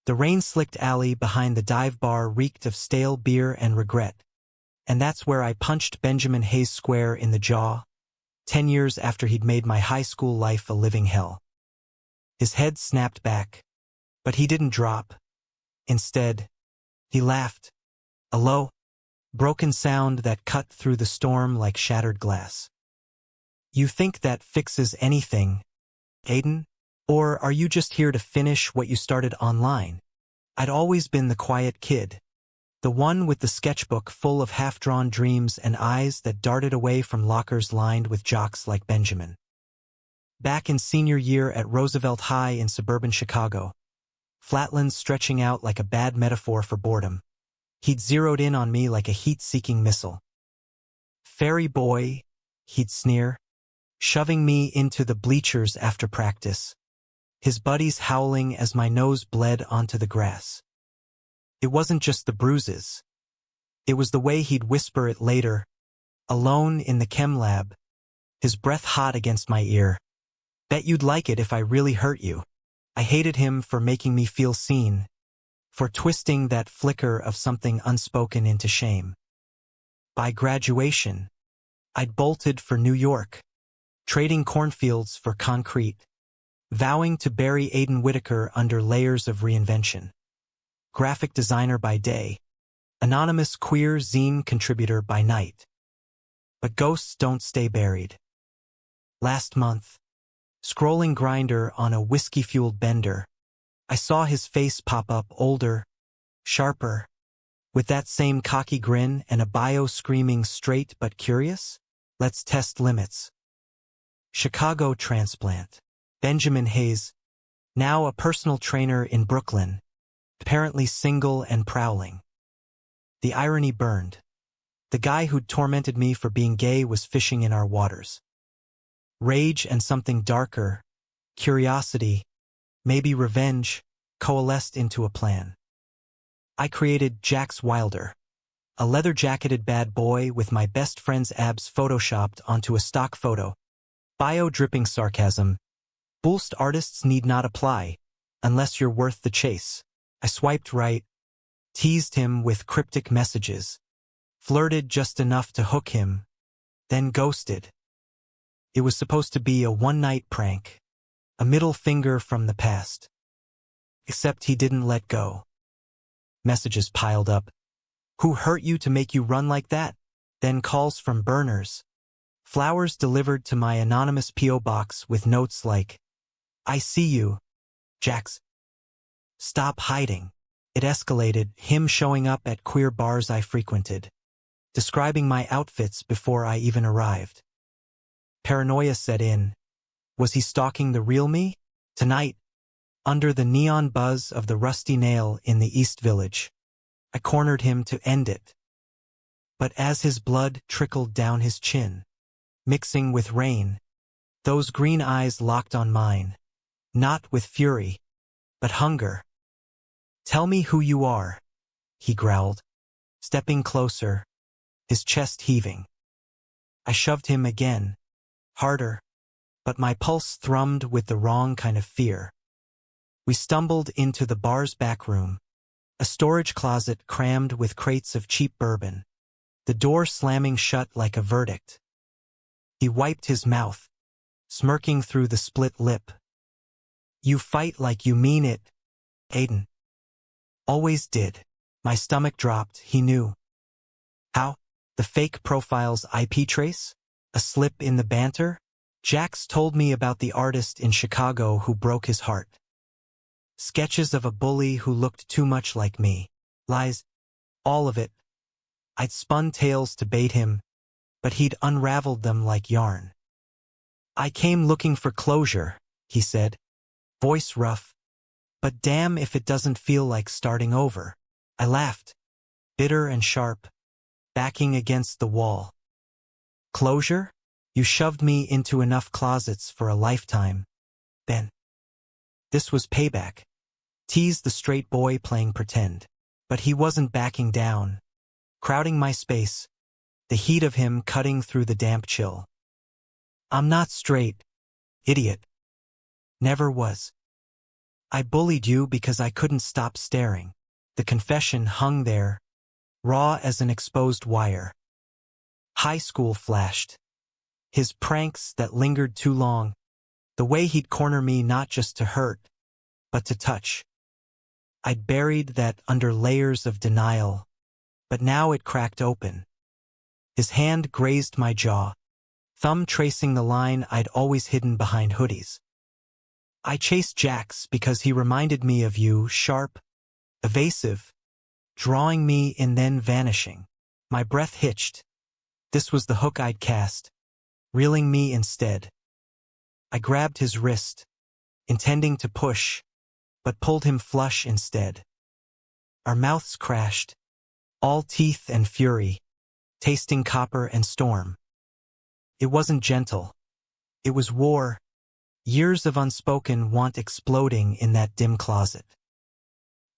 The rain-slicked alley behind the dive bar reeked of stale beer and regret. And that's where I punched Benjamin Hayes square in the jaw, 10 years after he'd made my high school life a living hell. His head snapped back, but he didn't drop. Instead, he laughed, a low, broken sound that cut through the storm like shattered glass. You think that fixes anything, Aiden? Or are you just here to finish what you started online? I'd always been the quiet kid, the one with the sketchbook full of half-drawn dreams and eyes that darted away from lockers lined with jocks like Benjamin. Back in senior year at Roosevelt High in suburban Chicago, flatlands stretching out like a bad metaphor for boredom, he'd zeroed in on me like a heat-seeking missile. "Fairy boy," he'd sneer, shoving me into the bleachers after practice, his buddies howling as my nose bled onto the grass. It wasn't just the bruises. It was the way he'd whisper it later, alone in the chem lab, his breath hot against my ear. "Bet you'd like it if I really hurt you." I hated him for making me feel seen, for twisting that flicker of something unspoken into shame. By graduation, I'd bolted for New York, trading cornfields for concrete, vowing to bury Aiden Whitaker under layers of reinvention. Graphic designer by day, anonymous queer zine contributor by night. But ghosts don't stay buried. Last month, scrolling Grindr on a whiskey-fueled bender, I saw his face pop up older, sharper, with that same cocky grin and a bio screaming straight but curious. Let's test limits. Chicago transplant. Benjamin Hayes, now a personal trainer in Brooklyn, apparently single and prowling. The irony burned. The guy who'd tormented me for being gay was fishing in our waters. Rage and something darker, curiosity, maybe revenge, coalesced into a plan. I created Jax Wilder, a leather-jacketed bad boy with my best friend's abs photoshopped onto a stock photo. Bio dripping sarcasm. Bullst artists need not apply, unless you're worth the chase. I swiped right, teased him with cryptic messages, flirted just enough to hook him, then ghosted. It was supposed to be a one-night prank, a middle finger from the past. Except he didn't let go. Messages piled up. "Who hurt you to make you run like that?" Then calls from burners. Flowers delivered to my anonymous P.O. box with notes like, "I see you, Jax. Stop hiding." It escalated, him showing up at queer bars I frequented, describing my outfits before I even arrived. Paranoia set in. Was he stalking the real me? Tonight, under the neon buzz of the Rusty Nail in the East Village, I cornered him to end it. But as his blood trickled down his chin, mixing with rain, those green eyes locked on mine, not with fury, but hunger. "Tell me who you are," he growled, stepping closer, his chest heaving. I shoved him again, harder, but my pulse thrummed with the wrong kind of fear. We stumbled into the bar's back room, a storage closet crammed with crates of cheap bourbon, the door slamming shut like a verdict. He wiped his mouth, smirking through the split lip. "You fight like you mean it, Aiden." Always did. My stomach dropped, he knew. How? The fake profile's IP trace? A slip in the banter? Jax told me about the artist in Chicago who broke his heart. Sketches of a bully who looked too much like me. Lies. All of it. I'd spun tales to bait him, but he'd unraveled them like yarn. "I came looking for closure," he said, voice rough. "But damn if it doesn't feel like starting over." I laughed, bitter and sharp, backing against the wall. "Closure? You shoved me into enough closets for a lifetime. Then." This was payback. Tease the straight boy playing pretend. But he wasn't backing down, crowding my space, the heat of him cutting through the damp chill. "I'm not straight, idiot. Never was." I bullied you because I couldn't stop staring. The confession hung there, raw as an exposed wire. High school flashed. His pranks that lingered too long. The way he'd corner me not just to hurt, but to touch. I'd buried that under layers of denial, but now it cracked open. His hand grazed my jaw, thumb tracing the line I'd always hidden behind hoodies. I chased Jax because he reminded me of you, sharp, evasive, drawing me and then vanishing. My breath hitched. This was the hook I'd cast, reeling me instead. I grabbed his wrist, intending to push, but pulled him flush instead. Our mouths crashed, all teeth and fury, tasting copper and storm. It wasn't gentle. It was war, years of unspoken want exploding in that dim closet.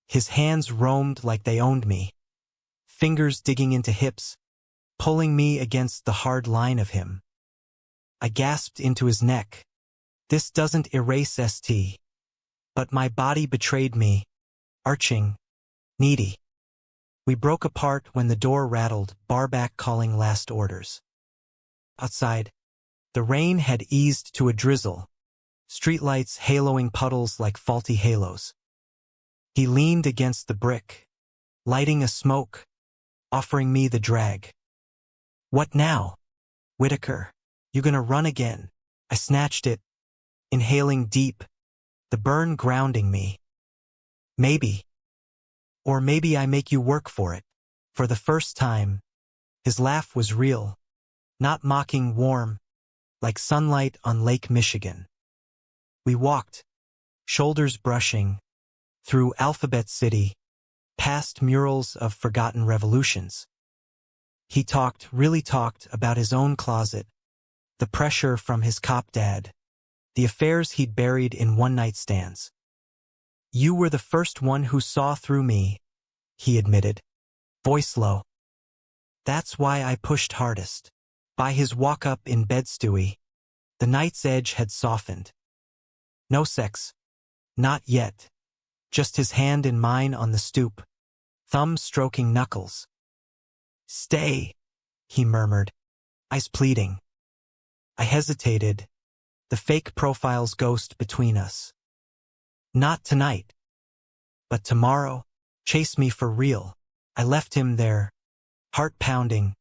His hands roamed like they owned me, fingers digging into hips, pulling me against the hard line of him. I gasped into his neck. This doesn't erase ST. But my body betrayed me, arching, needy. We broke apart when the door rattled, barback calling last orders. Outside, the rain had eased to a drizzle, streetlights haloing puddles like faulty halos. He leaned against the brick, lighting a smoke, offering me the drag. What now? Whitaker, you gonna run again? I snatched it, inhaling deep, the burn grounding me. Maybe. Or maybe I make you work for it. For the first time, his laugh was real, not mocking, warm, like sunlight on Lake Michigan. We walked, shoulders brushing, through Alphabet City, past murals of forgotten revolutions. He talked, really talked, about his own closet, the pressure from his cop dad, the affairs he'd buried in one-night stands. You were the first one who saw through me, he admitted, voice low. That's why I pushed hardest. By his walk-up in bed Stewie, the night's edge had softened. No sex. Not yet. Just his hand in mine on the stoop, thumb stroking knuckles. Stay, he murmured, eyes pleading. I hesitated, the fake profile's ghost between us. Not tonight. But tomorrow, chase me for real. I left him there, heart pounding,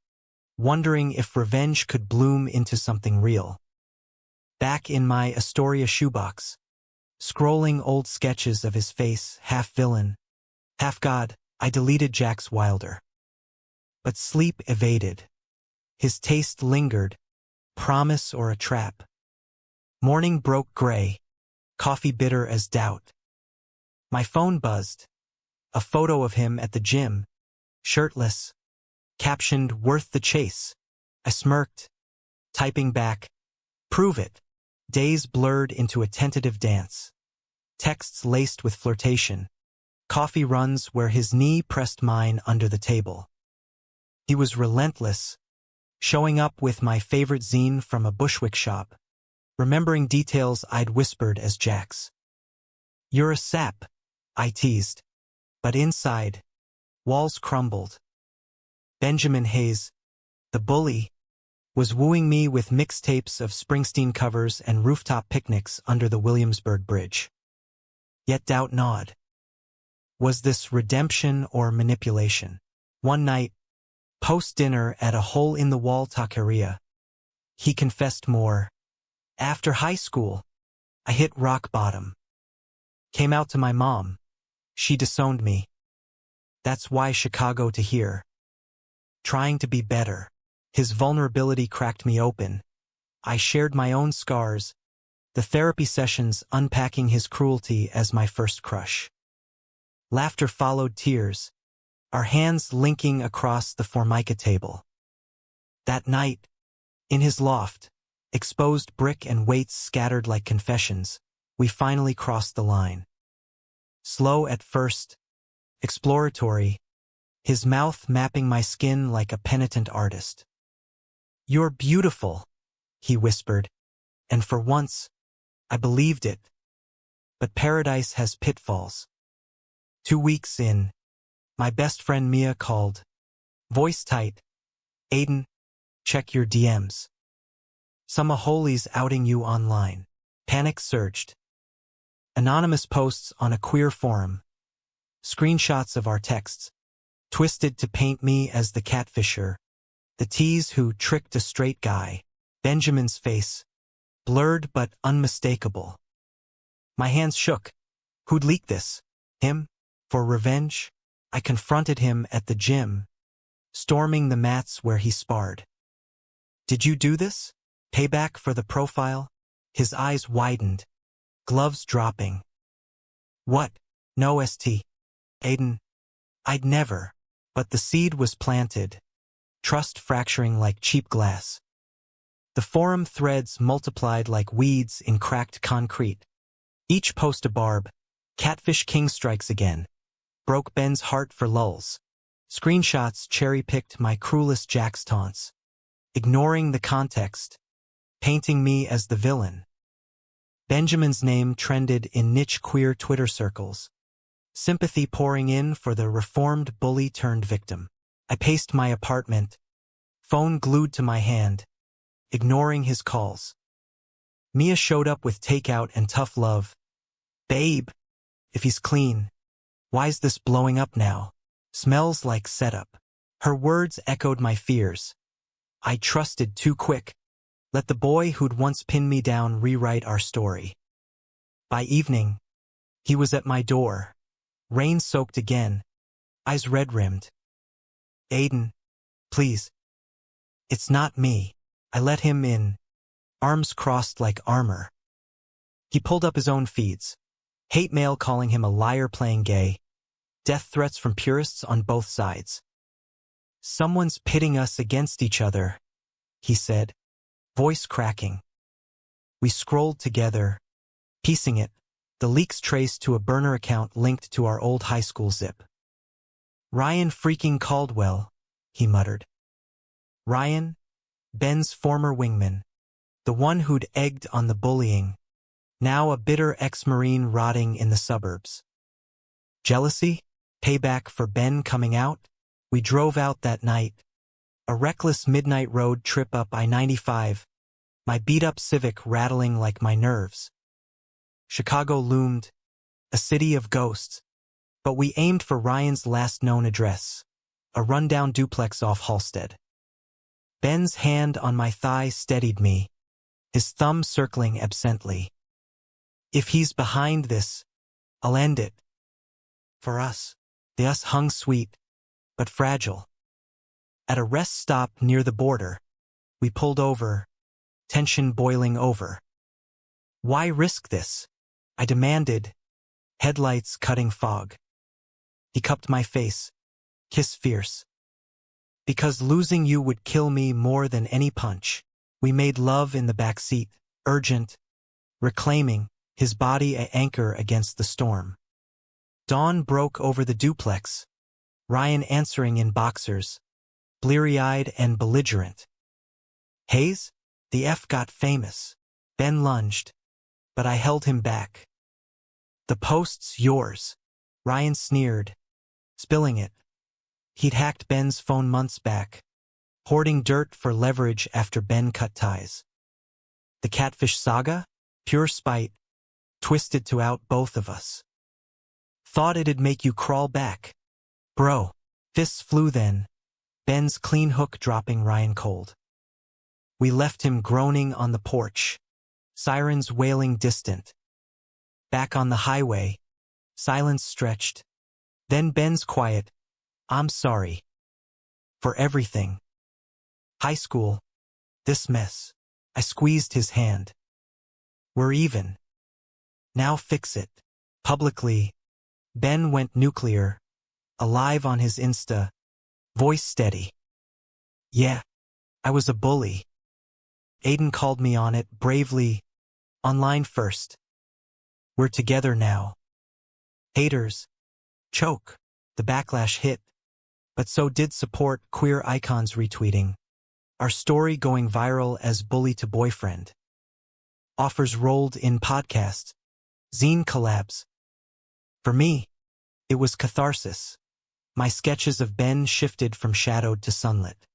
wondering if revenge could bloom into something real. Back in my Astoria shoebox, scrolling old sketches of his face, half villain, half god, I deleted Jax Wilder. But sleep evaded. His taste lingered, promise or a trap. Morning broke gray, coffee bitter as doubt. My phone buzzed. A photo of him at the gym, shirtless, captioned, "Worth the chase." I smirked, typing back, "Prove it." Days blurred into a tentative dance. Texts laced with flirtation. Coffee runs where his knee pressed mine under the table. He was relentless, showing up with my favorite zine from a Bushwick shop, remembering details I'd whispered as Jax. You're a sap, I teased. But inside, walls crumbled. Benjamin Hayes, the bully, was wooing me with mixtapes of Springsteen covers and rooftop picnics under the Williamsburg Bridge. Yet doubt gnawed. Was this redemption or manipulation? One night, post-dinner at a hole-in-the-wall taqueria, he confessed more. After high school, I hit rock bottom. Came out to my mom. She disowned me. That's why Chicago to here. Trying to be better. His vulnerability cracked me open. I shared my own scars, the therapy sessions unpacking his cruelty as my first crush. Laughter followed tears, our hands linking across the Formica table. That night, in his loft, exposed brick and weights scattered like confessions, we finally crossed the line. Slow at first, exploratory, his mouth mapping my skin like a penitent artist. You're beautiful, he whispered, and for once, I believed it. but paradise has pitfalls. 2 weeks in, my best friend Mia called. Voice tight. Aiden, check your DMs. Some aholi's outing you online. Panic surged. Anonymous posts on a queer forum. Screenshots of our texts. Twisted to paint me as the catfisher. The tease who tricked a straight guy. Benjamin's face. Blurred but unmistakable. My hands shook. Who'd leak this? Him? For revenge? I confronted him at the gym, storming the mats where he sparred. Did you do this? Payback for the profile? His eyes widened, gloves dropping. What? No, St. Aiden. I'd never. But the seed was planted, trust fracturing like cheap glass. The forum threads multiplied like weeds in cracked concrete. Each post a barb. Catfish King strikes again. Broke Ben's heart for lulz. Screenshots cherry-picked my cruelest Jack's taunts. Ignoring the context. Painting me as the villain. Benjamin's name trended in niche queer Twitter circles. Sympathy pouring in for the reformed bully turned victim. I paced my apartment. Phone glued to my hand. Ignoring his calls. Mia showed up with takeout and tough love. Babe, if he's clean. Why's this blowing up now? Smells like setup. Her words echoed my fears. I trusted too quick. Let the boy who'd once pinned me down rewrite our story. By evening, he was at my door. Rain-soaked again. Eyes red-rimmed. Aiden, please. It's not me. I let him in. Arms crossed like armor. He pulled up his own feeds. Hate mail calling him a liar playing gay. Death threats from purists on both sides. Someone's pitting us against each other, he said, voice cracking. We scrolled together, piecing it, the leaks traced to a burner account linked to our old high school zip. Ryan freaking Caldwell, he muttered. Ryan, Ben's former wingman, the one who'd egged on the bullying, now a bitter ex-Marine rotting in the suburbs. Jealousy? Payback for Ben coming out? We drove out that night. A reckless midnight road trip up I-95, my beat-up Civic rattling like my nerves. Chicago loomed, a city of ghosts, but we aimed for Ryan's last known address, a rundown duplex off Halsted. Ben's hand on my thigh steadied me, his thumb circling absently. If he's behind this, I'll end it. For us, the us hung sweet, but fragile. At a rest stop near the border, we pulled over, tension boiling over. Why risk this? I demanded, headlights cutting fog. He cupped my face, kiss fierce. Because losing you would kill me more than any punch. We made love in the back seat, urgent, reclaiming, his body an anchor against the storm. Dawn broke over the duplex, Ryan answering in boxers, bleary-eyed and belligerent. Hayes? The F got famous. Ben lunged, but I held him back. The post's yours, Ryan sneered, spilling it. He'd hacked Ben's phone months back, hoarding dirt for leverage after Ben cut ties. The catfish saga? Pure spite, twisted to out both of us. Thought it'd make you crawl back. Bro. Fists flew then, Ben's clean hook dropping Ryan cold. We left him groaning on the porch, sirens wailing distant. Back on the highway, silence stretched. Then Ben's quiet, I'm sorry. For everything. High school. This mess. I squeezed his hand. We're even. Now fix it. Publicly, Ben went nuclear, alive on his Insta, voice steady. Yeah, I was a bully. Aiden called me on it bravely, online first. We're together now. Haters. Choke. The backlash hit. But so did support queer icons retweeting. Our story going viral as bully to boyfriend. Offers rolled in podcasts. Zine collabs. For me, it was catharsis. My sketches of Ben shifted from shadowed to sunlit.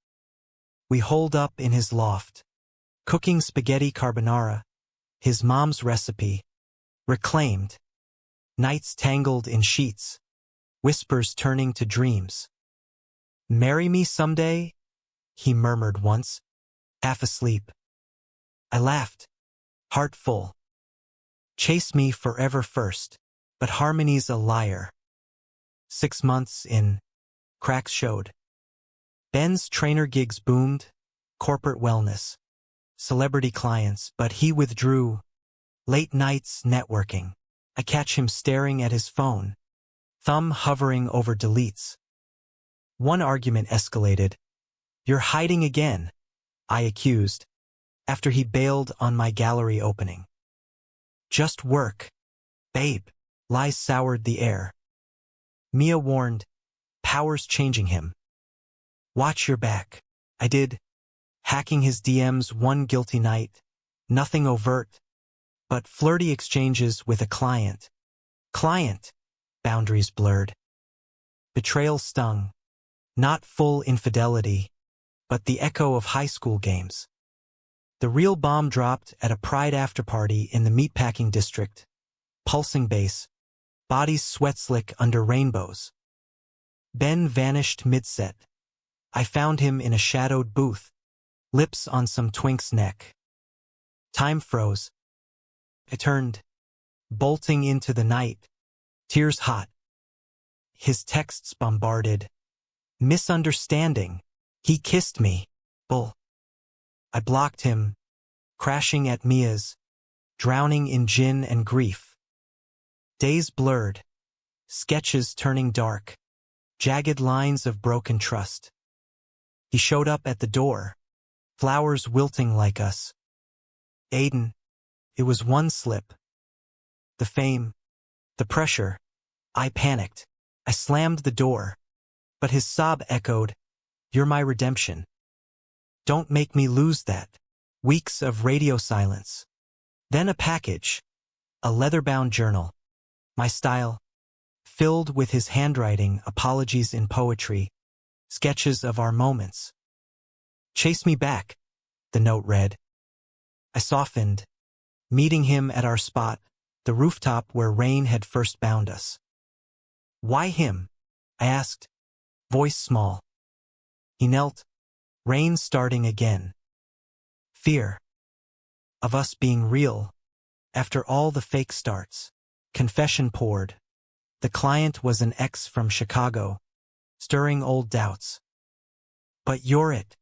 We holed up in his loft, cooking spaghetti carbonara, his mom's recipe, reclaimed, nights tangled in sheets, whispers turning to dreams. "Marry me someday?" he murmured once, half asleep. I laughed, heart full. "Chase me forever first, but harmony's a liar." 6 months in, cracks showed. Ben's trainer gigs boomed, corporate wellness, celebrity clients, but he withdrew. Late nights networking. I catch him staring at his phone, thumb hovering over deletes. One argument escalated. "You're hiding again," I accused, after he bailed on my gallery opening. "Just work, babe." Lies soured the air. Mia warned, "Power's changing him. Watch your back." I did, hacking his DMs one guilty night. Nothing overt, but flirty exchanges with a client. Boundaries blurred. Betrayal stung. Not full infidelity, but the echo of high school games. The real bomb dropped at a pride afterparty in the meatpacking district. Pulsing bass, bodies sweat slick under rainbows. Ben vanished mid-set. I found him in a shadowed booth, lips on some twink's neck. Time froze. I turned, bolting into the night, tears hot. His texts bombarded. "Misunderstanding. He kissed me. Bull." I blocked him, crashing at Mia's, drowning in gin and grief. Days blurred, sketches turning dark, jagged lines of broken trust. He showed up at the door, flowers wilting like us. Aiden, it was one slip. The fame, the pressure. I panicked. I slammed the door, but his sob echoed, "You're my redemption. Don't make me lose that." Weeks of radio silence. Then a package, a leather-bound journal. My style, filled with his handwriting, apologies in poetry, sketches of our moments. "Chase me back," the note read. I softened, meeting him at our spot, the rooftop where rain had first bound us. "Why him?" I asked, voice small. He knelt, rain starting again. Fear of us being real after all the fake starts. Confession poured. The client was an ex from Chicago, stirring old doubts. "But you're it.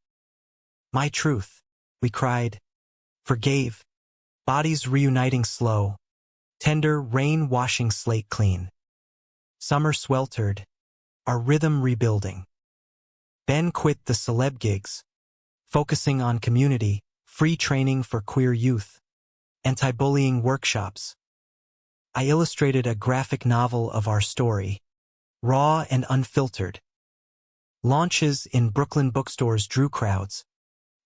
My truth," we cried. Forgave. Bodies reuniting slow. Tender rain washing slate clean. Summer sweltered. Our rhythm rebuilding. Ben quit the celeb gigs, focusing on community, free training for queer youth, anti-bullying workshops. I illustrated a graphic novel of our story, raw and unfiltered. Launches in Brooklyn bookstores drew crowds,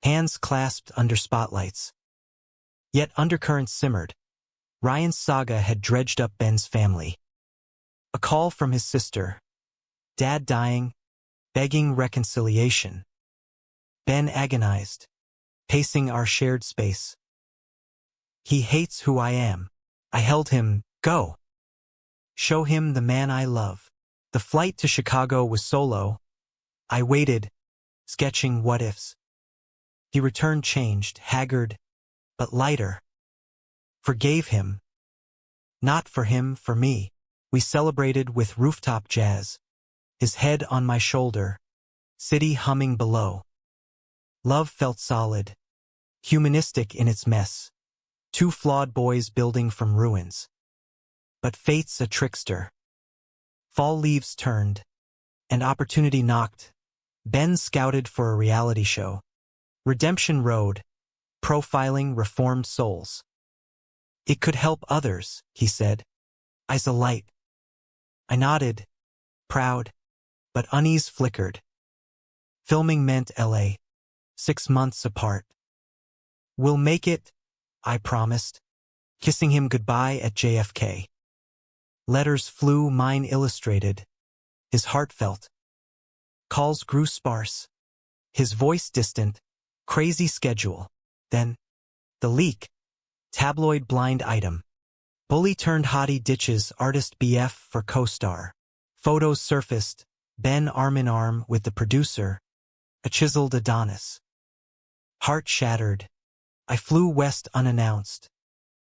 hands clasped under spotlights. Yet undercurrents simmered. Ryan's saga had dredged up Ben's family. A call from his sister. Dad dying, begging reconciliation. Ben agonized, pacing our shared space. "He hates who I am." I held him. "Go. Show him the man I love." The flight to Chicago was solo. I waited, sketching what-ifs. He returned changed, haggard, but lighter. Forgave him. Not for him, for me. We celebrated with rooftop jazz, his head on my shoulder, city humming below. Love felt solid, humanistic in its mess. Two flawed boys building from ruins. But fate's a trickster. Fall leaves turned, and opportunity knocked. Ben scouted for a reality show. Redemption Road, profiling reformed souls. "It could help others," he said, eyes alight. I nodded, proud, but unease flickered. Filming meant LA, 6 months apart. "We'll make it," I promised. kissing him goodbye at JFK. Letters flew, mine illustrated, his heartfelt. Calls grew sparse, his voice distant, crazy schedule. Then, the leak, tabloid blind item. Bully turned hottie ditches artist BF for co-star. Photos surfaced, Ben arm in arm with the producer, a chiseled Adonis. Heart shattered. I flew west unannounced,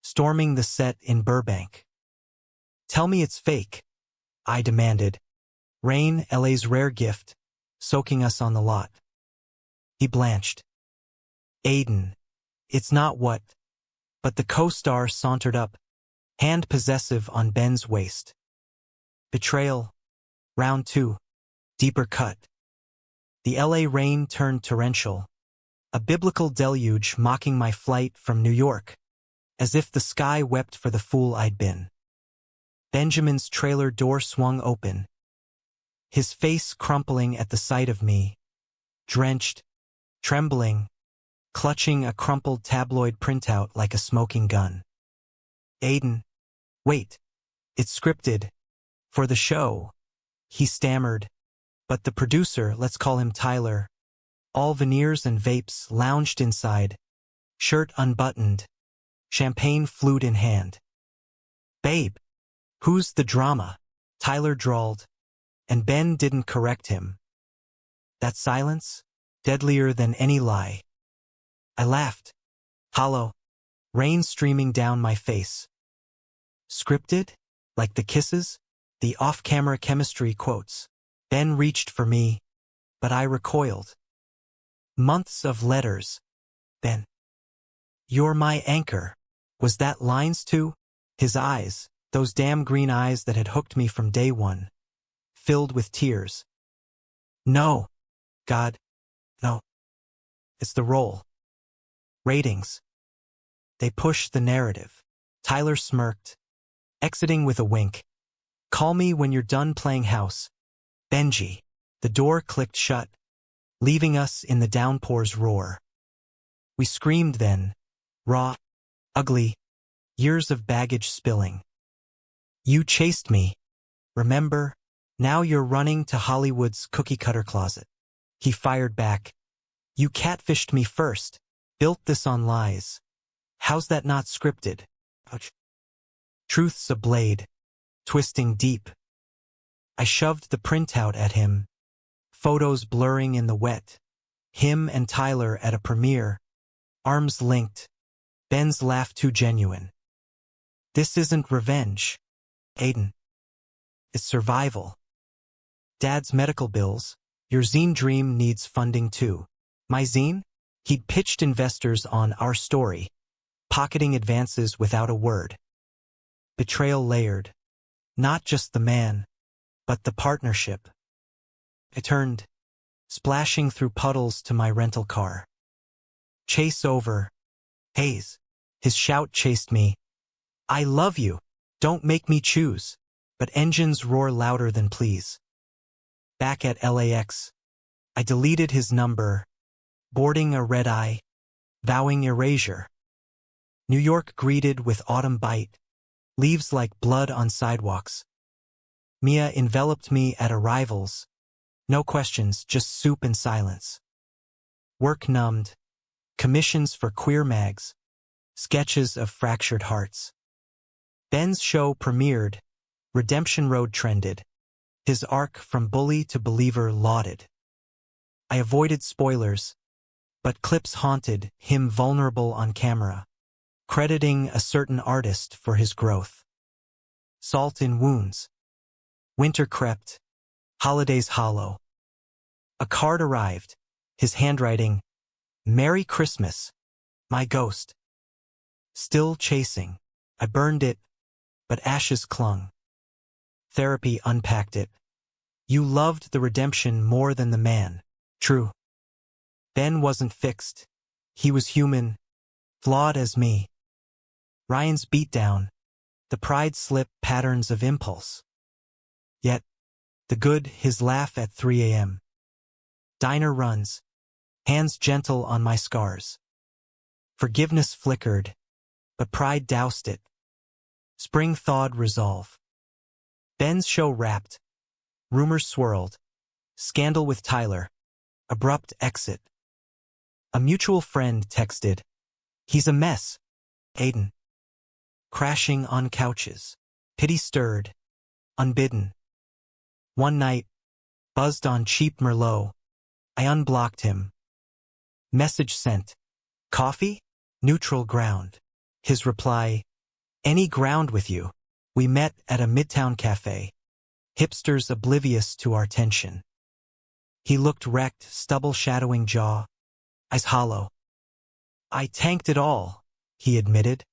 storming the set in Burbank. Tell me it's fake, I demanded. Rain, LA's rare gift, soaking us on the lot. He blanched. Aiden, it's not what. But the co-star sauntered up, hand possessive on Ben's waist. Betrayal. Round 2. Deeper cut. The LA rain turned torrential, a biblical deluge mocking my flight from New York, as if the sky wept for the fool I'd been. Benjamin's trailer door swung open, his face crumpling at the sight of me, drenched, trembling, clutching a crumpled tabloid printout like a smoking gun. Aiden, wait, it's scripted. For the show, he stammered. But the producer, let's call him Tyler, all veneers and vapes, lounged inside, shirt unbuttoned, champagne flute in hand. Babe, who's the drama? Tyler drawled, and Ben didn't correct him. That silence, deadlier than any lie. I laughed. Hollow, rain streaming down my face. Scripted? Like the kisses? The off-camera chemistry quotes. Ben reached for me, but I recoiled. Months of letters. Ben. You're my anchor. Was that lines too? His eyes, those damn green eyes that had hooked me from day one, filled with tears. No. God. No. It's the role. Ratings. They push the narrative. Tyler smirked, exiting with a wink. Call me when you're done playing house. Benji. The door clicked shut, leaving us in the downpour's roar. We screamed then, raw, ugly, years of baggage spilling. You chased me. Remember? Now you're running to Hollywood's cookie-cutter closet. He fired back. You catfished me first. Built this on lies. How's that not scripted? Ouch. Truth's a blade, twisting deep. I shoved the printout at him, photos blurring in the wet. Him and Tyler at a premiere, arms linked. Ben's laugh too genuine. This isn't revenge, Aiden. It's survival. Dad's medical bills. Your zine dream needs funding too. My zine? He'd pitched investors on our story, pocketing advances without a word. Betrayal layered. Not just the man, but the partnership. I turned, splashing through puddles to my rental car. Chase over. Hayes. His shout chased me. I love you. Don't make me choose. But engines roar louder than please. Back at LAX, I deleted his number, boarding a red-eye, vowing erasure. New York greeted with autumn bite, leaves like blood on sidewalks. Mia enveloped me at arrivals. No questions, just soup and silence. Work numbed. Commissions for queer mags. Sketches of fractured hearts. Ben's show premiered. Redemption Road trended. His arc from bully to believer lauded. I avoided spoilers, but clips haunted him vulnerable on camera, crediting a certain artist for his growth. Salt in wounds. Winter crept. Holidays hollow. A card arrived. His handwriting. Merry Christmas, my ghost. Still chasing. I burned it, but ashes clung. Therapy unpacked it. You loved the redemption more than the man. True. Ben wasn't fixed. He was human, flawed as me. Ryan's beatdown. The pride slip patterns of impulse. Yet, the good, his laugh at 3 a.m. Diner runs. Hands gentle on my scars. Forgiveness flickered. but pride doused it. Spring thawed resolve. Ben's show wrapped. Rumors swirled. Scandal with Tyler. Abrupt exit. A mutual friend texted, "He's a mess, Aiden." Crashing on couches. Pity stirred. Unbidden. One night, buzzed on cheap Merlot, I unblocked him. Message sent. Coffee? Neutral ground. His reply, "Any ground with you." We met at a midtown cafe. Hipsters oblivious to our tension. He looked wrecked, stubble shadowing jaw. Eyes hollow. "I tanked it all," he admitted.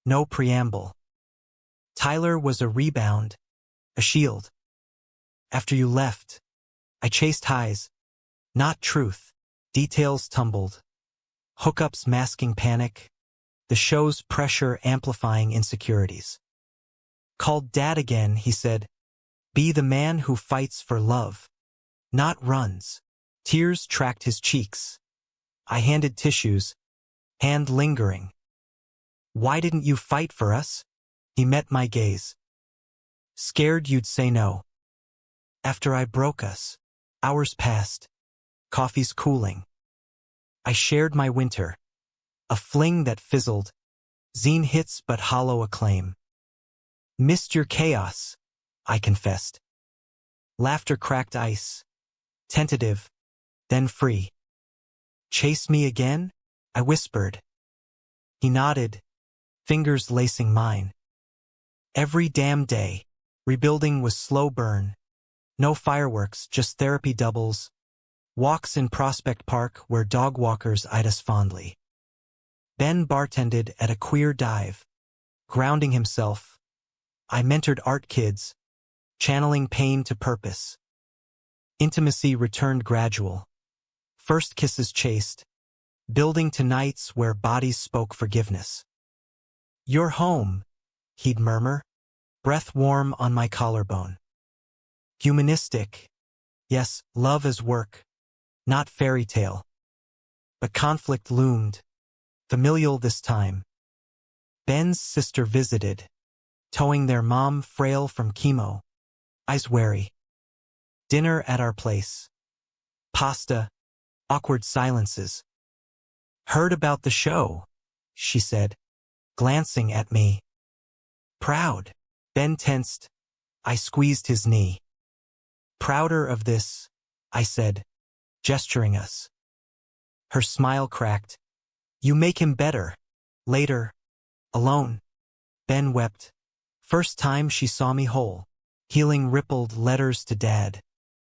No preamble. Tyler was a rebound, a shield. After you left, I chased highs, not truth. Details tumbled. Hookups masking panic. The show's pressure amplifying insecurities. Called Dad again, he said, "Be the man who fights for love, not runs." Tears tracked his cheeks. I handed tissues, hand lingering. "Why didn't you fight for us?" He met my gaze. "Scared you'd say no." After I broke us, hours passed. Coffee's cooling. I shared my winter. A fling that fizzled. Zine hits but hollow acclaim. "Missed your chaos," I confessed. Laughter cracked ice. Tentative, then free. "Chase me again?" I whispered. He nodded, fingers lacing mine. Every damn day. Rebuilding was slow burn. No fireworks, just therapy doubles. Walks in Prospect Park where dog walkers eyed us fondly. Ben bartended at a queer dive. Grounding himself. I mentored art kids, channeling pain to purpose. Intimacy returned gradual. First kisses chased. Building to nights where bodies spoke forgiveness. "You're home," he'd murmur, breath warm on my collarbone. Humanistic. Yes, love as work, not fairy tale. But conflict loomed, familial this time. Ben's sister visited, towing their mom frail from chemo, eyes wary. Dinner at our place. Pasta, awkward silences. "Heard about the show," she said, glancing at me. "Proud." Ben tensed. I squeezed his knee. "Prouder of this," I said, gesturing us. Her smile cracked. "You make him better." Later, alone, Ben wept. First time she saw me whole. Healing rippled letters to Dad.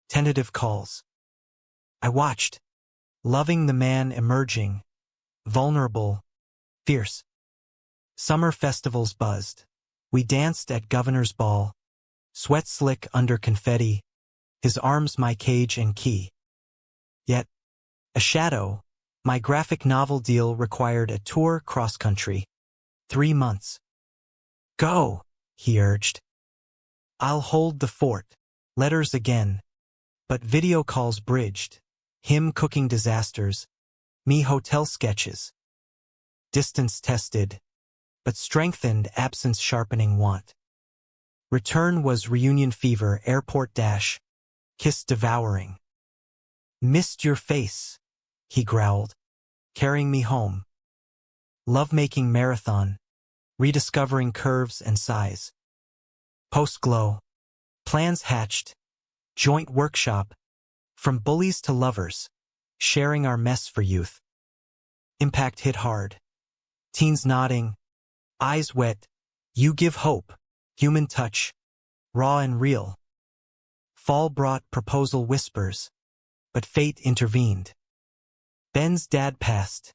Tentative calls. I watched, loving the man emerging, vulnerable, fierce. Summer festivals buzzed. We danced at Governor's Ball, sweat slick under confetti, his arms my cage and key. Yet, a shadow, my graphic novel deal required a tour cross-country. 3 months. "Go," he urged. "I'll hold the fort." Letters again. But video calls bridged. Him cooking disasters. Me hotel sketches. Distance tested, but strengthened absence sharpening want. Return was reunion fever, airport dash. Kiss devouring. "Missed your face," he growled, carrying me home. Lovemaking marathon. Rediscovering curves and size. Post-glow. Plans hatched. Joint workshop. From bullies to lovers. Sharing our mess for youth. Impact hit hard. Teens nodding. Eyes wet. You give hope. Human touch. Raw and real. Fall brought proposal whispers. But fate intervened. Ben's dad passed.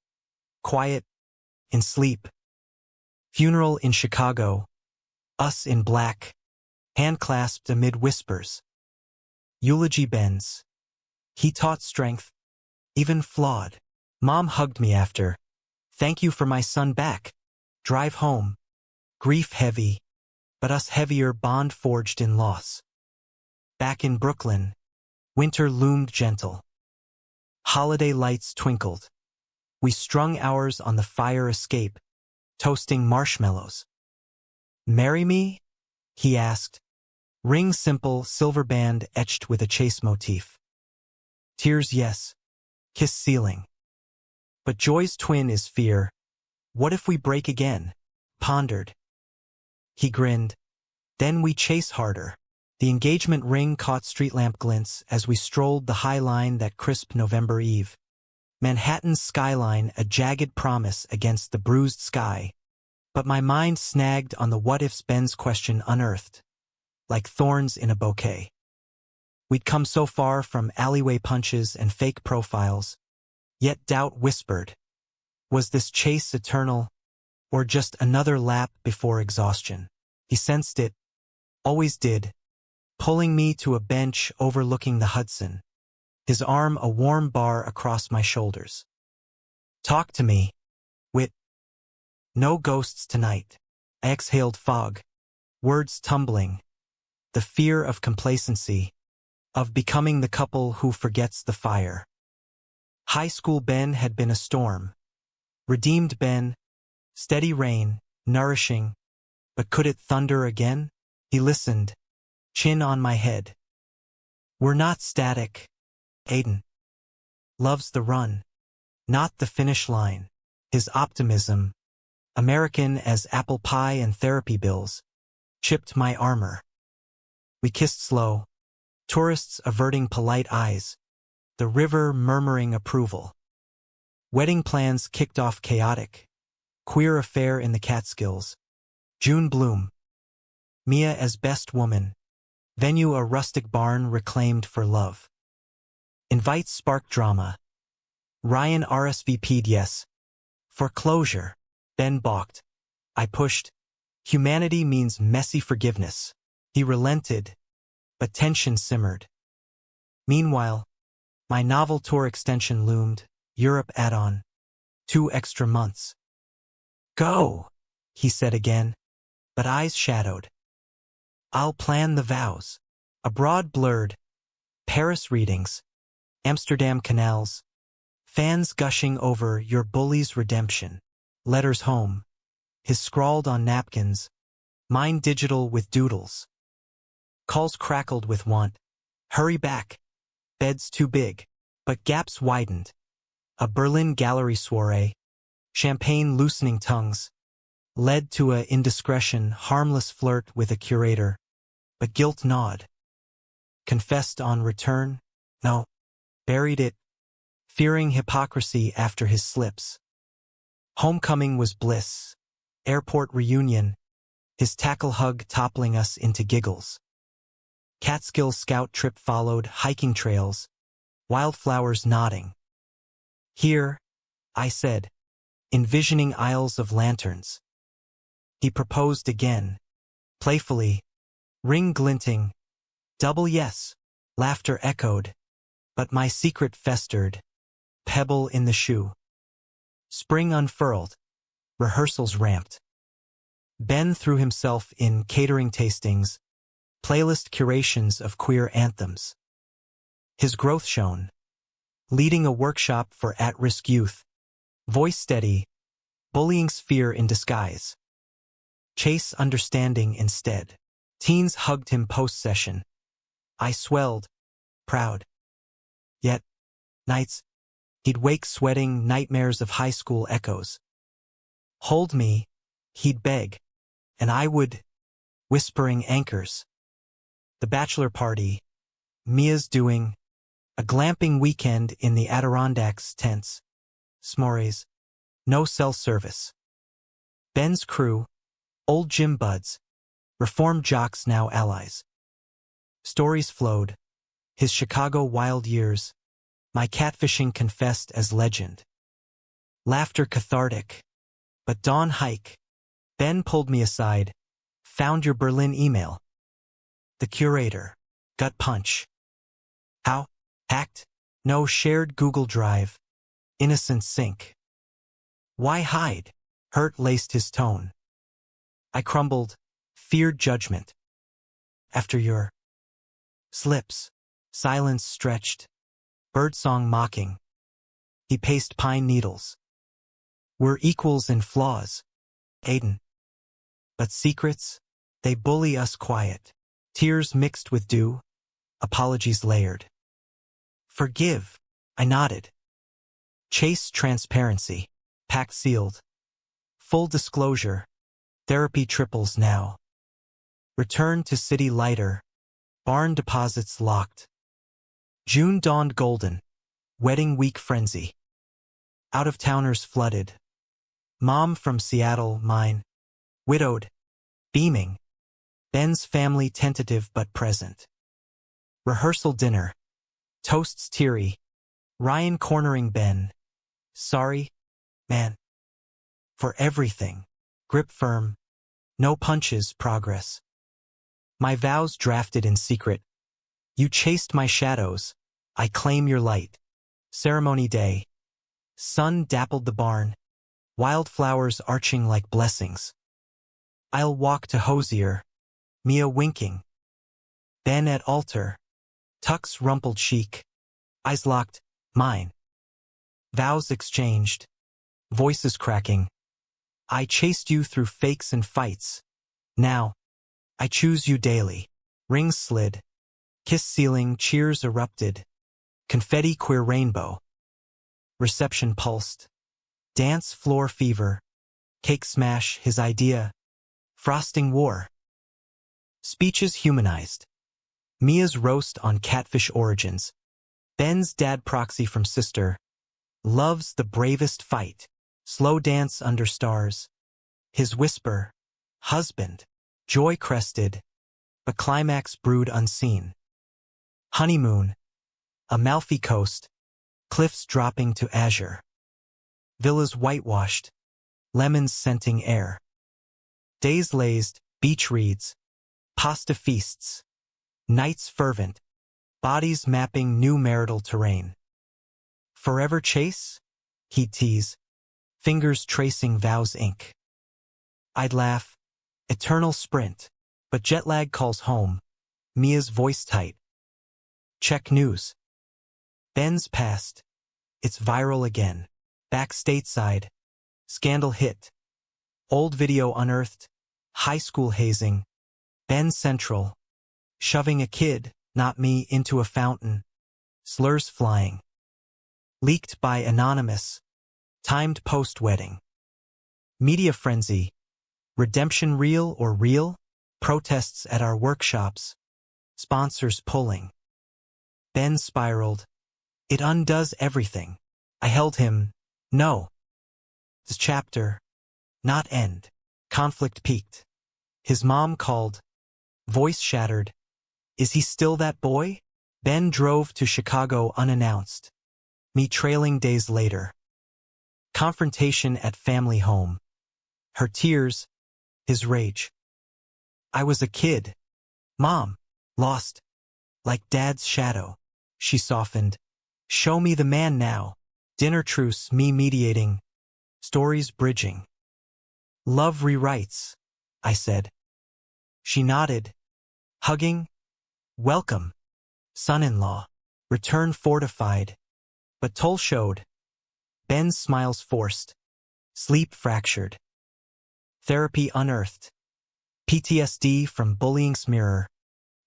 Quiet. In sleep. Funeral in Chicago. Us in black. Hand-clasped amid whispers. Eulogy Ben's. He taught strength. Even flawed. Mom hugged me after. "Thank you for my son back." Drive home. Grief heavy. But us heavier, bond forged in loss. Back in Brooklyn. Winter loomed gentle. Holiday lights twinkled. We strung ours on the fire escape. toasting marshmallows. Marry me? He asked. Ring simple, silver band etched with a chase motif. Tears yes. Kiss ceiling. But joy's twin is fear. What if we break again? Pondered. He grinned. Then we chase harder. The engagement ring caught street lamp glints as we strolled the high line that crisp November eve. Manhattan's skyline a jagged promise against the bruised sky. But my mind snagged on the what-ifs Ben's question unearthed. Like thorns in a bouquet. We'd come so far from alleyway punches and fake profiles. Yet doubt whispered. Was this chase eternal? Or just another lap before exhaustion? He sensed it. Always did. Pulling me to a bench overlooking the Hudson. His arm a warm bar across my shoulders. Talk to me. Wit. No ghosts tonight. I exhaled fog. Words tumbling. The fear of complacency. Of becoming the couple who forgets the fire. High school Ben had been a storm. Redeemed Ben. Steady rain, nourishing. But could it thunder again? He listened. Chin on my head. We're not static. Aiden. Loves the run. Not the finish line. His optimism. American as apple pie and therapy bills. Chipped my armor. We kissed slow. Tourists averting polite eyes. The river murmuring approval. Wedding plans kicked off chaotic. Queer affair in the Catskills. June bloom. Mia as best woman. Venue a rustic barn reclaimed for love. Invites spark drama. Ryan RSVP'd yes. Foreclosure. Ben balked. I pushed. Humanity means messy forgiveness. He relented. But tension simmered. Meanwhile, my novel tour extension loomed. Europe add-on. 2 extra months. Go, he said again, but eyes shadowed. I'll plan the vows. Abroad blurred. Paris readings. Amsterdam canals. Fans gushing over your bully's redemption. Letters home. His scrawled on napkins. Mine digital with doodles. Calls crackled with want. Hurry back. Bed's too big. But gaps widened. A Berlin gallery soiree. Champagne loosening tongues. Led to a indiscretion, harmless flirt with a curator. But guilt gnawed. Confessed on return? No. Buried it. Fearing hypocrisy after his slips. Homecoming was bliss. Airport reunion. His tackle hug toppling us into giggles. Catskill scout trip followed, hiking trails. Wildflowers nodding. Here, I said, envisioning aisles of lanterns. He proposed again, playfully, ring glinting. Double yes, laughter echoed. But my secret festered, pebble in the shoe. Spring unfurled, rehearsals ramped. Ben threw himself in catering tastings, playlist curations of queer anthems. His growth shone. Leading a workshop for at-risk youth. Voice steady. Bullying sphere in disguise. Chase understanding instead. Teens hugged him post-session. I swelled. Proud. Yet, nights, he'd wake sweating nightmares of high school echoes. Hold me, he'd beg. And I would, whispering anchors. The bachelor party. Mia's doing. A glamping weekend in the Adirondacks tents. S'mores. No cell service. Ben's crew. Old gym buds. Reformed jocks now allies. Stories flowed. His Chicago wild years. My catfishing confessed as legend. Laughter cathartic. But dawn hike. Ben pulled me aside. Found your Berlin email. The curator. Gut punch. How? Hacked? No shared Google Drive. Innocent sync. Why hide? Hurt laced his tone. I crumbled. Feared judgment. After your slips. Silence stretched. Birdsong mocking. He paced pine needles. We're equals in flaws. Aiden. But secrets, they bully us quiet. Tears mixed with dew, apologies layered. Forgive, I nodded. Chase transparency, pact sealed. Full disclosure, therapy triples now. Return to city lighter, barn deposits locked. June dawned golden, wedding week frenzy. Out-of-towners flooded. Mom from Seattle, mine. Widowed, beaming. Ben's family tentative but present. Rehearsal dinner. Toasts teary. Ryan cornering Ben. Sorry, man. For everything. Grip firm. No punches, progress. My vows drafted in secret. You chased my shadows. I claim your light. Ceremony day. Sun dappled the barn. Wildflowers arching like blessings. I'll walk to Hosier. Mia winking. Ben at altar. Tucks rumpled chic. Eyes locked. Mine. Vows exchanged. Voices cracking. I chased you through fakes and fights. Now, I choose you daily. Rings slid. Kiss ceiling, cheers erupted. Confetti queer rainbow. Reception pulsed. Dance floor fever. Cake smash, his idea. Frosting war. Speeches humanized. Mia's roast on catfish origins. Ben's dad proxy from sister. Love's the bravest fight. Slow dance under stars. His whisper. Husband. Joy crested. But climax brewed unseen. Honeymoon. Amalfi Coast. Cliffs dropping to azure. Villas whitewashed. Lemons scenting air. Days lazed. Beach reads. Pasta feasts. Nights fervent. Bodies mapping new marital terrain. Forever chase? He'd tease. Fingers tracing vows ink. I'd laugh. Eternal sprint. But jet lag calls home. Mia's voice tight. Check news. Ben's past. It's viral again. Back stateside. Scandal hit. Old video unearthed. High school hazing. Ben Central. Shoving a kid, not me, into a fountain. Slurs flying. Leaked by anonymous. Timed post-wedding. Media frenzy. Redemption real or real? Protests at our workshops. Sponsors pulling. Ben spiraled. It undoes everything. I held him. No. This chapter. Not end. Conflict peaked. His mom called. Voice shattered. Is he still that boy? Ben drove to Chicago unannounced. Me trailing days later. Confrontation at family home. Her tears. His rage. I was a kid. Mom. Lost. Like Dad's shadow. She softened. Show me the man now. Dinner truce, me mediating. Stories bridging. Love rewrites, I said. She nodded. Hugging. Welcome. Son-in-law. Return fortified. But toll showed. Ben's smiles forced. Sleep fractured. Therapy unearthed. PTSD from bullying's mirror.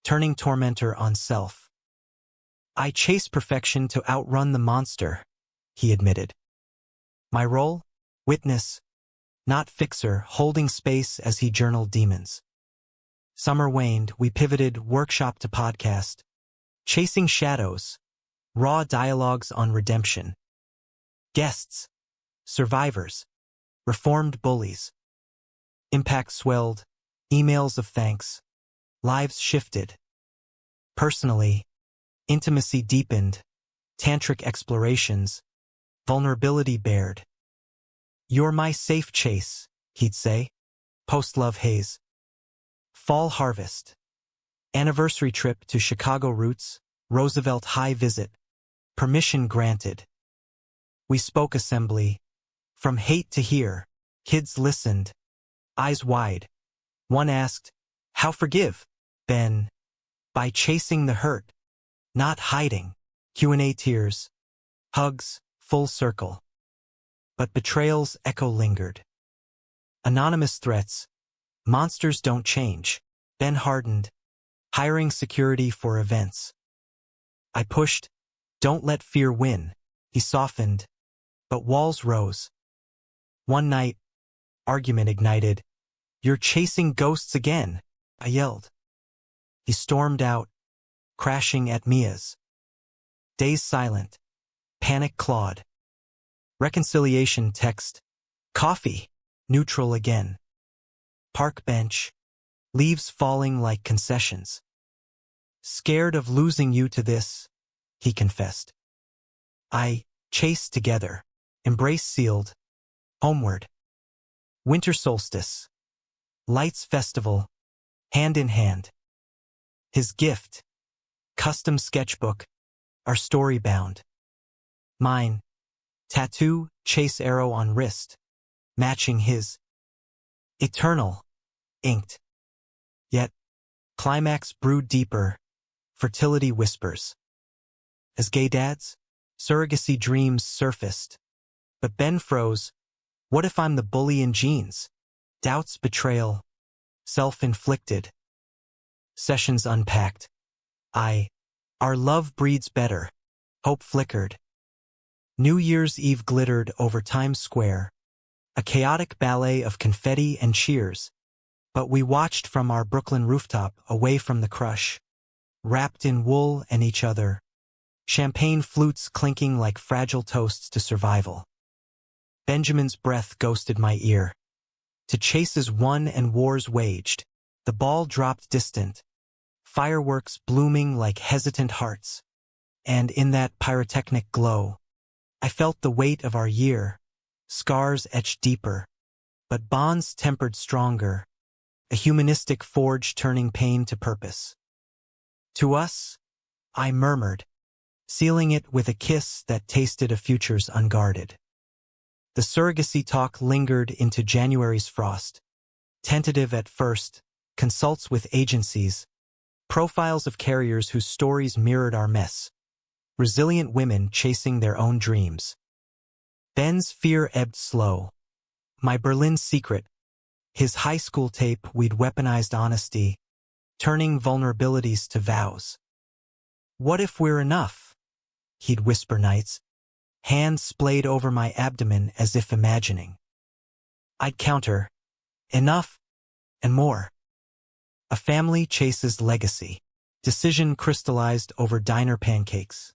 Turning tormentor on self. I chase perfection to outrun the monster, he admitted. My role? Witness. Not fixer, holding space as he journaled demons. Summer waned, we pivoted workshop to podcast. Chasing shadows. Raw dialogues on redemption. Guests. Survivors. Reformed bullies. Impact swelled. Emails of thanks. Lives shifted. Personally, intimacy deepened. Tantric explorations. Vulnerability bared. You're my safe chase, he'd say. Post-love haze. Fall harvest. Anniversary trip to Chicago roots. Roosevelt High visit. Permission granted. We spoke assembly. From hate to here. Kids listened. Eyes wide. One asked, how forgive? Ben. By chasing the hurt. Not hiding. Q&A tears. Hugs, full circle. But betrayal's echo lingered. Anonymous threats. Monsters don't change. Ben hardened. Hiring security for events. I pushed. Don't let fear win. He softened. But walls rose. One night, argument ignited. You're chasing ghosts again, I yelled. He stormed out, crashing at Mia's. Days silent. Panic clawed. Reconciliation text. Coffee. Neutral again. Park bench. Leaves falling like concessions. Scared of losing you to this, he confessed. I chased together. Embrace sealed. Homeward. Winter solstice. Lights festival. Hand in hand. His gift. Custom sketchbook. Our story bound. Mine. Tattoo, chase arrow on wrist. Matching his. Eternal. Inked. Yet, climax brewed deeper. Fertility whispers. As gay dads, surrogacy dreams surfaced. But Ben froze. What if I'm the bully in jeans? Doubts, betrayal. Self-inflicted. Sessions unpacked. Our love breeds better. Hope flickered. New Year's Eve glittered over Times Square. A chaotic ballet of confetti and cheers. But we watched from our Brooklyn rooftop, away from the crush. Wrapped in wool and each other. Champagne flutes clinking like fragile toasts to survival. Benjamin's breath ghosted my ear. To chases won and wars waged. The ball dropped distant. Fireworks blooming like hesitant hearts. And in that pyrotechnic glow, I felt the weight of our year. Scars etched deeper. But bonds tempered stronger. A humanistic forge turning pain to purpose. To us, I murmured, sealing it with a kiss that tasted of futures unguarded. The surrogacy talk lingered into January's frost. Tentative at first, consults with agencies, profiles of carriers whose stories mirrored our mess. Resilient women chasing their own dreams. Ben's fear ebbed slow. My Berlin secret. His high school tape we'd weaponized honesty, turning vulnerabilities to vows. What if we're enough? He'd whisper nights, hands splayed over my abdomen as if imagining. I'd counter, enough, and more. A family chases legacy. Decision crystallized over diner pancakes.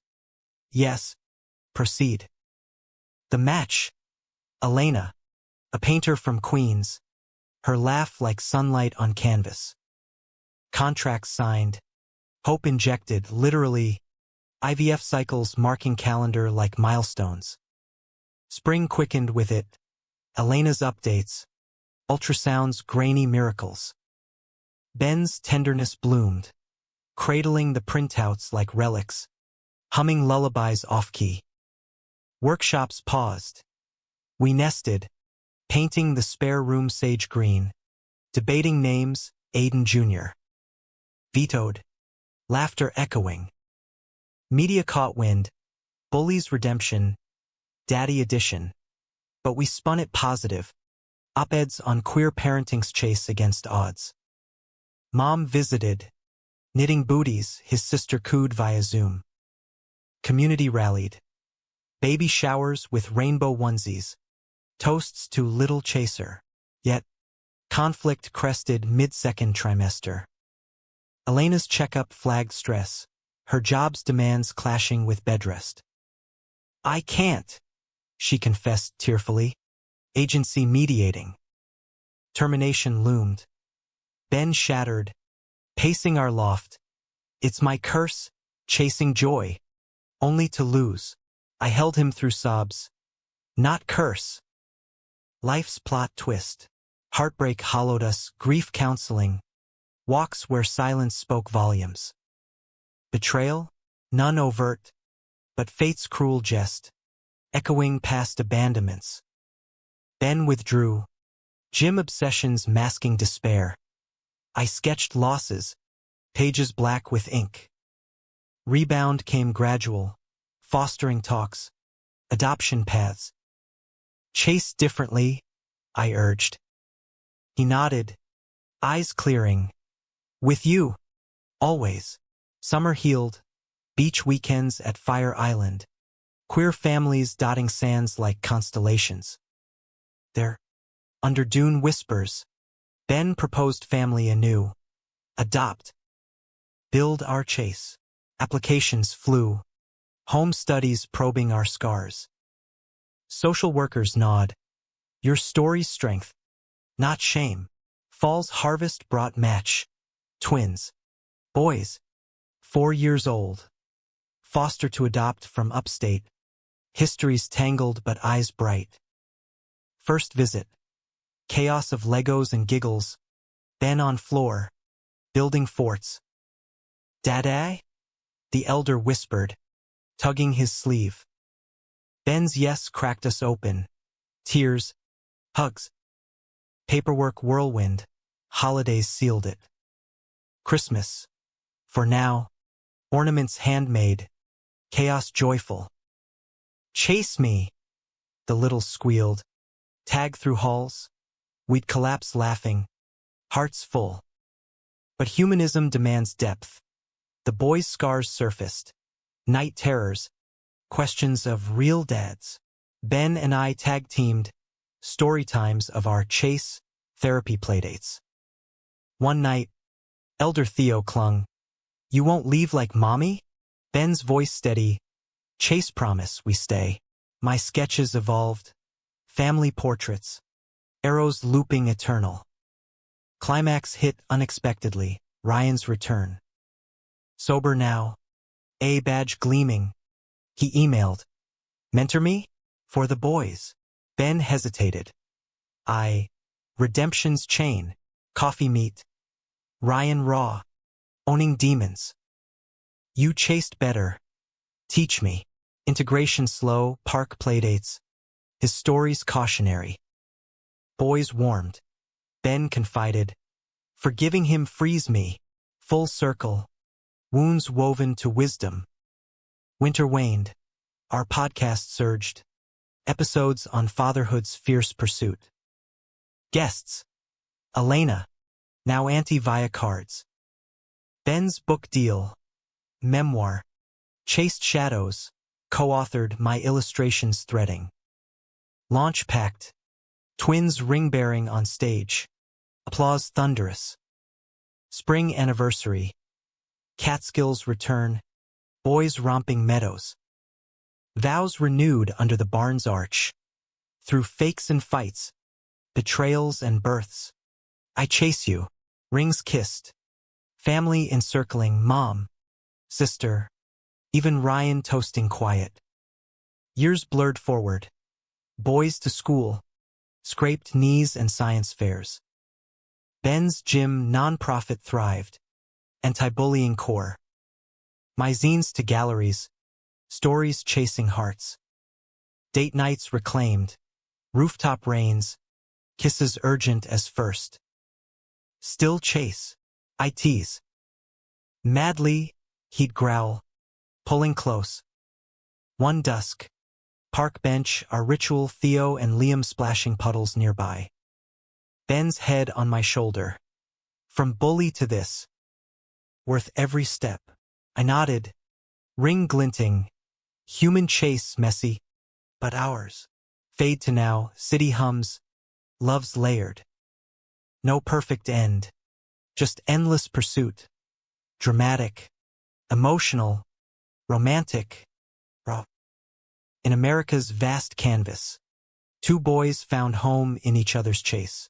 Yes, proceed. The match. Elena, a painter from Queens. Her laugh like sunlight on canvas. Contracts signed. Hope injected, literally. IVF cycles marking calendar like milestones. Spring quickened with it. Elena's updates. Ultrasounds, grainy miracles. Ben's tenderness bloomed. Cradling the printouts like relics. Humming lullabies off-key. Workshops paused. We nested. Painting the spare room sage green. Debating names, Aiden Jr. Vetoed. Laughter echoing. Media caught wind. Bully's redemption. Daddy edition. But we spun it positive. Op-eds on queer parenting's chase against odds. Mom visited. Knitting booties, his sister cooed via Zoom. Community rallied. Baby showers with rainbow onesies. Toasts to little chaser. Yet, conflict crested mid-second trimester. Elena's checkup flagged stress. Her job's demands clashing with bedrest. I can't, she confessed tearfully. Agency mediating. Termination loomed. Ben shattered. Pacing our loft. It's my curse, chasing joy. Only to lose. I held him through sobs. Not curse. Life's plot twist. Heartbreak hollowed us, grief counseling. Walks where silence spoke volumes. Betrayal? None overt. But fate's cruel jest. Echoing past abandonments. Ben withdrew. Gym obsessions masking despair. I sketched losses. Pages black with ink. Rebound came gradual. Fostering talks. Adoption paths. Chase differently, I urged. He nodded, eyes clearing. With you. Always. Summer healed. Beach weekends at Fire Island. Queer families dotting sands like constellations. There. Under dune whispers. Ben proposed family anew. Adopt. Build our chase. Applications flew. Home studies probing our scars. Social workers nod. Your story's strength. Not shame. Fall's harvest brought match. Twins. Boys. 4 years old. Foster to adopt from upstate. Histories tangled but eyes bright. First visit. Chaos of Legos and giggles. Ben on floor. Building forts. Dad? The elder whispered, tugging his sleeve. Ben's yes cracked us open. Tears. Hugs. Paperwork whirlwind. Holidays sealed it. Christmas. For now. Ornaments handmade. Chaos joyful. Chase me, the little squealed. Tag through halls. We'd collapse laughing. Hearts full. But humanism demands depth. The boy's scars surfaced. Night terrors. Questions of real dads. Ben and I tag-teamed. Story times of our chase, therapy playdates. One night, Elder Theo clung. You won't leave like mommy? Ben's voice steady. Chase promise we stay. My sketches evolved. Family portraits. Arrows looping eternal. Climax hit unexpectedly. Ryan's return. Sober now. A badge gleaming. He emailed. Mentor me? For the boys. Ben hesitated. Redemption's chain. Coffee meet. Ryan raw. Owning demons. You chased better. Teach me. Integration slow, park playdates. His stories cautionary. Boys warmed. Ben confided. Forgiving him frees me. Full circle. Wounds woven to wisdom. Winter waned. Our podcast surged. Episodes on fatherhood's fierce pursuit. Guests. Elena. Now auntie via cards. Ben's book deal. Memoir. Chased Shadows. Co-authored My Illustrations Threading. Launch packed. Twins ring-bearing on stage. Applause thunderous. Spring anniversary. Catskills return. Boys romping meadows. Vows renewed under the barn's arch. Through fakes and fights. Betrayals and births. I chase you. Rings kissed. Family encircling mom. Sister. Even Ryan toasting quiet. Years blurred forward. Boys to school. Scraped knees and science fairs. Ben's gym nonprofit thrived. Anti-bullying core. My zines to galleries. Stories chasing hearts. Date nights reclaimed. Rooftop rains. Kisses urgent as first. Still chase. I tease. Madly, he'd growl. Pulling close. One dusk. Park bench, our ritual, Theo and Liam splashing puddles nearby. Ben's head on my shoulder. From bully to this. Worth every step. I nodded. Ring glinting. Human chase messy. But ours. Fade to now, city hums. Love's layered. No perfect end. Just endless pursuit. Dramatic. Emotional. Romantic. Raw. In America's vast canvas. Two boys found home in each other's chase.